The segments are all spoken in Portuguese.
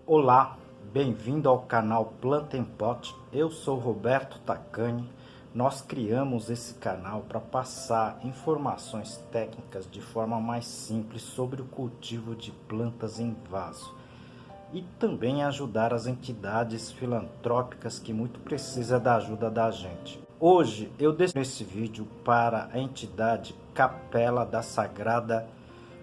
Olá, bem-vindo ao canal Planta em Pot. Eu sou Roberto Tacani. Nós criamos esse canal para passar informações técnicas de forma mais simples sobre o cultivo de plantas em vaso e também ajudar as entidades filantrópicas que muito precisam da ajuda da gente. Hoje eu destino esse vídeo para a entidade Capela da Sagrada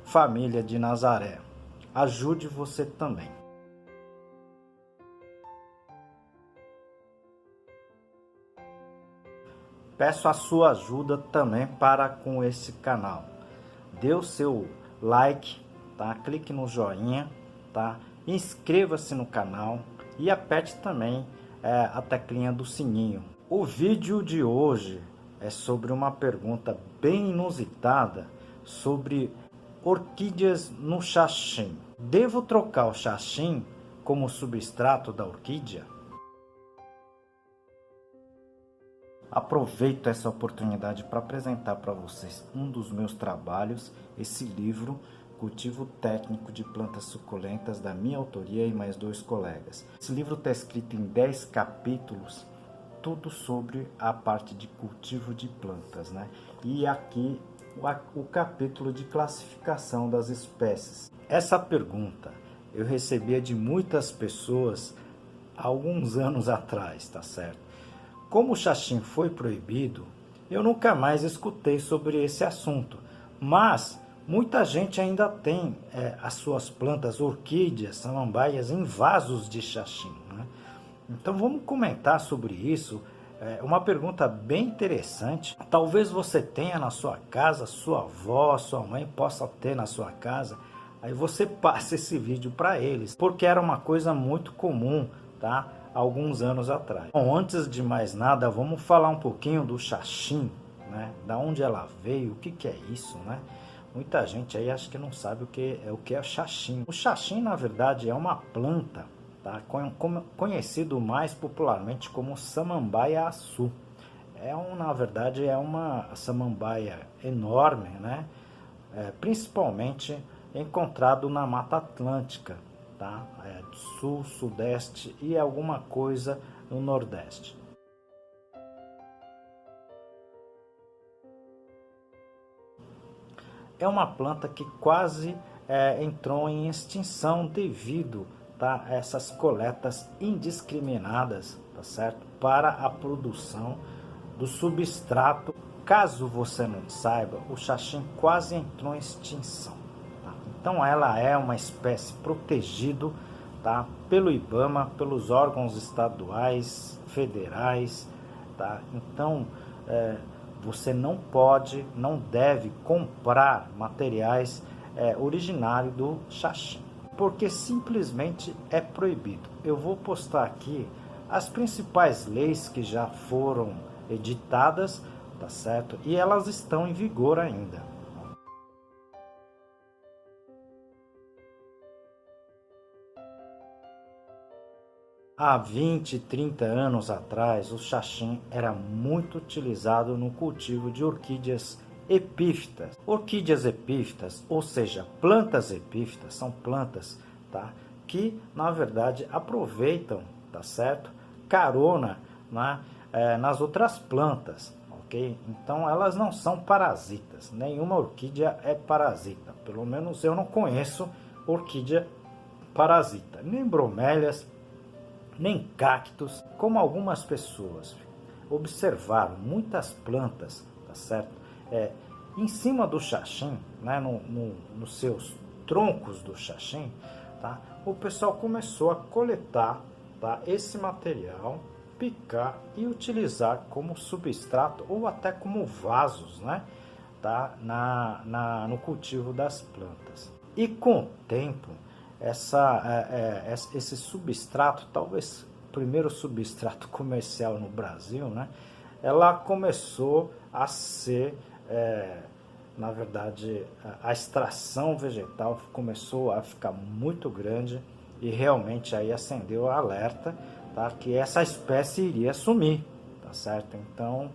Família de Nazaré. Ajude você também. Peço a sua ajuda também para com esse canal. Dê o seu like, tá? Clique no joinha, tá? Inscreva-se no canal e aperte também a teclinha do sininho. O vídeo de hoje é sobre uma pergunta bem inusitada sobre orquídeas no xaxim. Devo trocar o xaxim como substrato da orquídea? Aproveito essa oportunidade para apresentar para vocês um dos meus trabalhos, esse livro, Cultivo Técnico de Plantas Suculentas, da minha autoria e mais 2 colegas. Esse livro está escrito em 10 capítulos, tudo sobre a parte de cultivo de plantas, né? E aqui o capítulo de classificação das espécies. Essa pergunta eu recebia de muitas pessoas há alguns anos atrás, tá certo? Como o xaxim foi proibido, eu nunca mais escutei sobre esse assunto, mas muita gente ainda tem as suas plantas, orquídeas, samambaias em vasos de xaxim, né? Então vamos comentar sobre isso. Uma pergunta bem interessante. Talvez você tenha na sua casa, sua avó, sua mãe possa ter na sua casa. Aí você passa esse vídeo para eles, porque era uma coisa muito comum, tá? Alguns anos atrás. Bom, antes de mais nada, vamos falar um pouquinho do xaxim, né? Da onde ela veio, o que é isso, né? Muita gente aí acha que não sabe o que é xaxim. O xaxim, na verdade, é uma planta, tá? Conhecido mais popularmente como samambaia açu. Na verdade, é uma samambaia enorme, né? Principalmente encontrado na Mata Atlântica, tá? Sul, sudeste e alguma coisa no nordeste. É uma planta que quase entrou em extinção devido, tá, a essas coletas indiscriminadas, tá certo? Para a produção do substrato. Caso você não saiba, o xaxim quase entrou em extinção. Então ela é uma espécie protegida, tá, pelo IBAMA, pelos órgãos estaduais, federais, tá? Então você não pode, não deve comprar materiais originários do xaxim, porque simplesmente é proibido. Eu vou postar aqui as principais leis que já foram editadas, tá certo? E elas estão em vigor ainda. Há 20, 30 anos atrás, o xaxim era muito utilizado no cultivo de orquídeas epífitas. Orquídeas epífitas, ou seja, plantas epífitas, são plantas, tá, que na verdade aproveitam, tá certo, carona, né, nas outras plantas, ok? Então elas não são parasitas, nenhuma orquídea é parasita, pelo menos eu não conheço orquídea parasita, nem bromélias, nem cactos, como algumas pessoas observaram muitas plantas, tá certo? Em cima do xaxim, né, nos seus troncos do xaxim, tá? O pessoal começou a coletar, tá, esse material, picar e utilizar como substrato ou até como vasos, né, tá, no cultivo das plantas. E com o tempo, esse substrato, talvez o primeiro substrato comercial no Brasil, né, ela começou a ser, na verdade, a extração vegetal começou a ficar muito grande e realmente aí acendeu o alerta, tá, que essa espécie iria sumir, tá certo? Então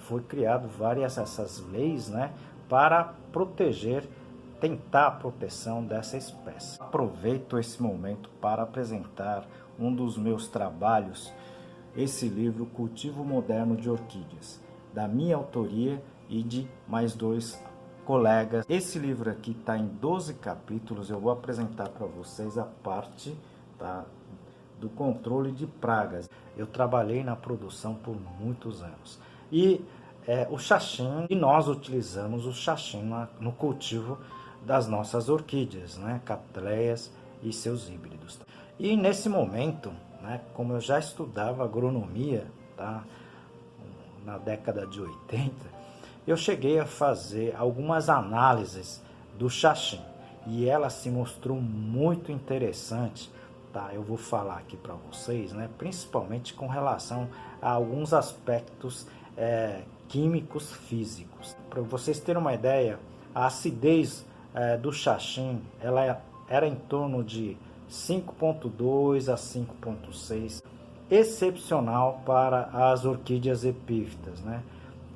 foi criado várias essas leis, né, para proteger tentar a proteção dessa espécie. Aproveito esse momento para apresentar um dos meus trabalhos, esse livro Cultivo Moderno de Orquídeas, da minha autoria e de mais 2 colegas. Esse livro aqui está em 12 capítulos, eu vou apresentar para vocês a parte, tá, do controle de pragas. Eu trabalhei na produção por muitos anos. E o xaxim, e nós utilizamos o xaxim no cultivo das nossas orquídeas, né, catleias e seus híbridos. E nesse momento, né, como eu já estudava agronomia, tá, na década de 80, eu cheguei a fazer algumas análises do xaxim e ela se mostrou muito interessante. Tá, eu vou falar aqui para vocês, né, principalmente com relação a alguns aspectos químicos físicos. Para vocês terem uma ideia, a acidez do xaxim ela era em torno de 5,2 a 5,6, excepcional para as orquídeas epífitas, né?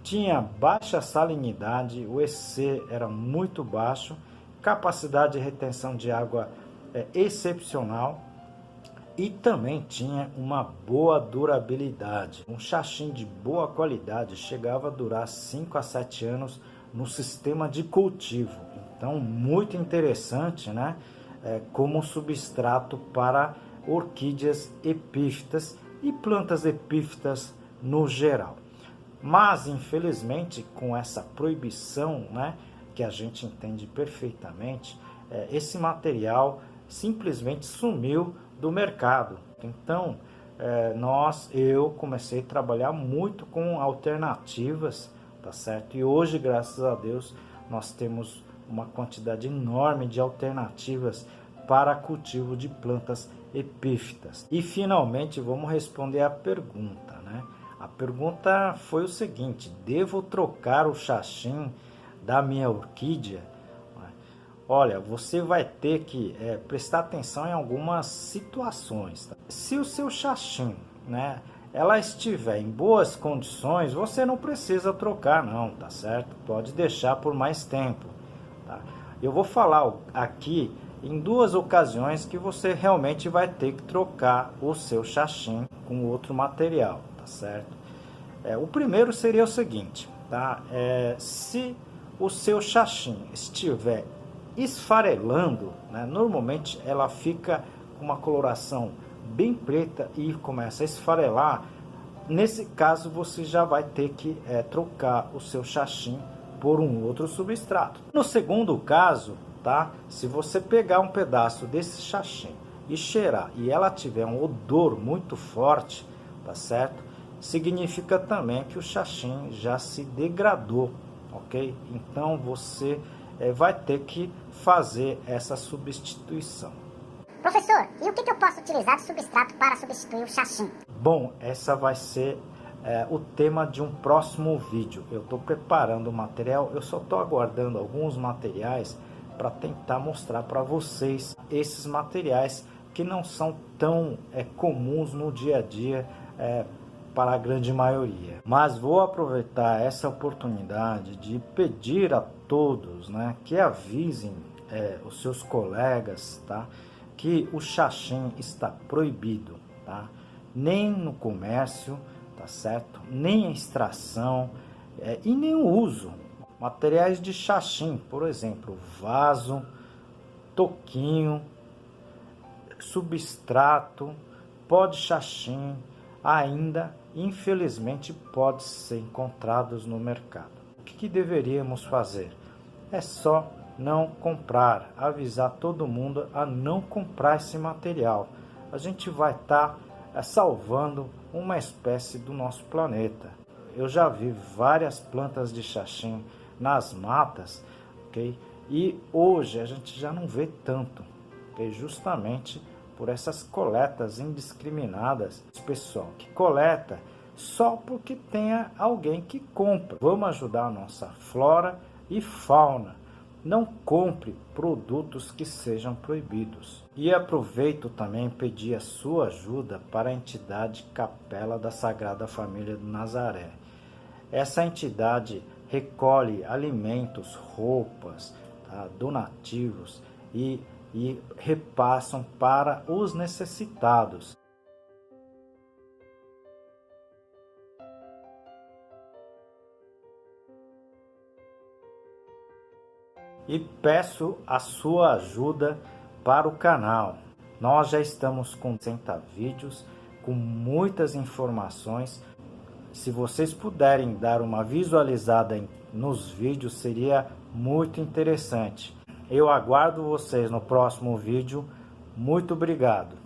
Tinha baixa salinidade, o EC era muito baixo, capacidade de retenção de água excepcional, e também tinha uma boa durabilidade. Um xaxim de boa qualidade chegava a durar 5 a 7 anos no sistema de cultivo. Então, muito interessante, né? Como substrato para orquídeas epífitas e plantas epífitas no geral. Mas, infelizmente, com essa proibição, né, que a gente entende perfeitamente, esse material simplesmente sumiu do mercado. Então, eu comecei a trabalhar muito com alternativas, tá certo? E hoje, graças a Deus, nós temos uma quantidade enorme de alternativas para cultivo de plantas epífitas. E finalmente vamos responder a pergunta, né? A pergunta foi o seguinte: devo trocar o xaxim da minha orquídea? Olha, você vai ter que prestar atenção em algumas situações. Tá? Se o seu xaxim, né, ela estiver em boas condições, você não precisa trocar não, tá certo? Pode deixar por mais tempo. Tá? Eu vou falar aqui em 2 ocasiões que você realmente vai ter que trocar o seu xaxim com outro material, tá certo? O primeiro seria o seguinte, tá? Se o seu xaxim estiver esfarelando, né? Normalmente ela fica com uma coloração bem preta e começa a esfarelar. Nesse caso você já vai ter que trocar o seu xaxim por um outro substrato. No segundo caso, tá? Se você pegar um pedaço desse xaxim e cheirar e ela tiver um odor muito forte, tá certo? Significa também que o xaxim já se degradou, ok? Então você vai ter que fazer essa substituição. Professor, e o que eu posso utilizar de substrato para substituir o xaxim? Bom, essa vai ser o tema de um próximo vídeo. Eu estou preparando o material, eu só estou aguardando alguns materiais para tentar mostrar para vocês esses materiais que não são tão comuns no dia a dia para a grande maioria. Mas vou aproveitar essa oportunidade de pedir a todos, né, que avisem os seus colegas, tá, que o xaxim está proibido, tá? Nem no comércio, tá certo? Nem a extração e nem o uso. Materiais de xaxim, por exemplo, vaso, toquinho, substrato, pó de xaxim, ainda, infelizmente, pode ser encontrados no mercado. O que deveríamos fazer? É só não comprar, avisar todo mundo a não comprar esse material. A gente vai estar salvando uma espécie do nosso planeta. Eu já vi várias plantas de xaxim nas matas, ok? E hoje a gente já não vê tanto, ok? Justamente por essas coletas indiscriminadas. Pessoal que coleta só porque tenha alguém que compra. Vamos ajudar a nossa flora e fauna. Não compre produtos que sejam proibidos. E aproveito também pedir a sua ajuda para a entidade Capela da Sagrada Família do Nazaré. Essa entidade recolhe alimentos, roupas, tá? donativos e repassam para os necessitados. E peço a sua ajuda para o canal. Nós já estamos com 60 vídeos, com muitas informações. Se vocês puderem dar uma visualizada nos vídeos, seria muito interessante. Eu aguardo vocês no próximo vídeo. Muito obrigado.